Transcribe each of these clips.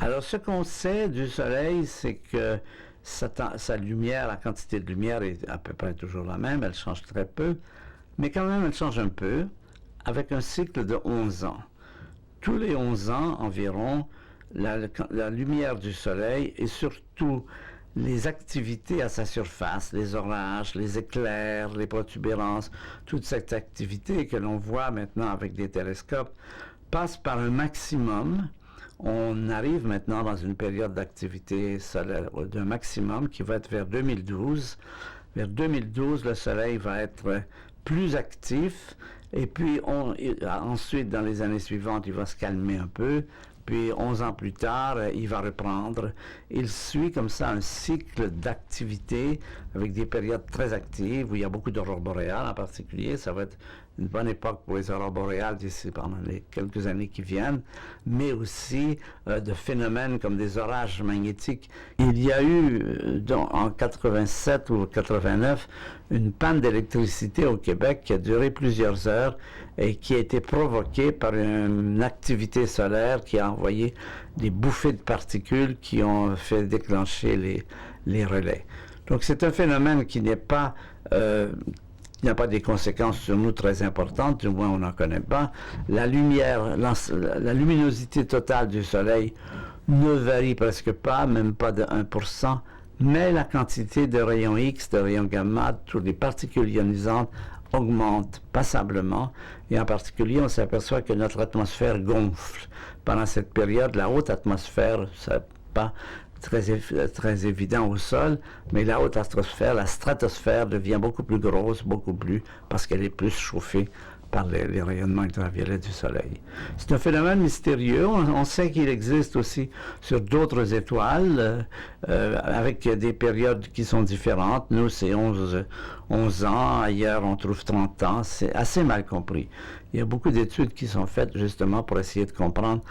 Alors, ce qu'on sait du Soleil, c'est que sa lumière, la quantité de lumière est à peu près toujours la même, elle change très peu, mais quand même elle change un peu, avec un cycle de 11 ans. Tous les 11 ans environ, la lumière du Soleil et surtout les activités à sa surface, les orages, les éclairs, les protubérances, toute cette activité que l'on voit maintenant avec des télescopes, passe par un maximum. On arrive maintenant dans une période d'activité solaire d'un maximum qui va être vers 2012. Vers 2012, le Soleil va être plus actif et puis ensuite, dans les années suivantes, il va se calmer un peu. Puis 11 ans plus tard, il va reprendre. Il suit comme ça un cycle d'activité avec des périodes très actives où il y a beaucoup d'aurores boréales en particulier. Ça va être une bonne époque pour les aurores boréales d'ici pendant les quelques années qui viennent, mais aussi de phénomènes comme des orages magnétiques. Il y a eu en 87 ou 89 une panne d'électricité au Québec qui a duré plusieurs heures et qui a été provoquée par une activité solaire qui a envoyé des bouffées de particules qui ont fait déclencher les relais. Donc c'est un phénomène qui n'est pas il n'y a pas des conséquences sur nous très importantes, du moins on n'en connaît pas. La lumière, la luminosité totale du Soleil ne varie presque pas, même pas de 1%, mais la quantité de rayons X, de rayons gamma, toutes les particules ionisantes augmente passablement, et en particulier on s'aperçoit que notre atmosphère gonfle. Pendant cette période, la haute atmosphère, ça pas très évident au sol, mais la haute atmosphère, la stratosphère devient beaucoup plus grosse, beaucoup plus, parce qu'elle est plus chauffée par les rayonnements ultraviolets du Soleil. C'est un phénomène mystérieux. On sait qu'il existe aussi sur d'autres étoiles, avec des périodes qui sont différentes. Nous, c'est 11 ans. Ailleurs, on trouve 30 ans. C'est assez mal compris. Il y a beaucoup d'études qui sont faites justement pour essayer de comprendre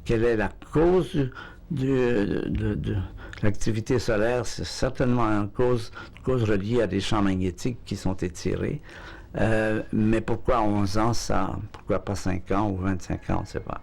quelle est la cause de l'activité solaire. C'est certainement une cause reliée à des champs magnétiques qui sont étirés. Mais pourquoi 11 ans, ça? Pourquoi pas 5 ans ou 25 ans, on ne sait pas.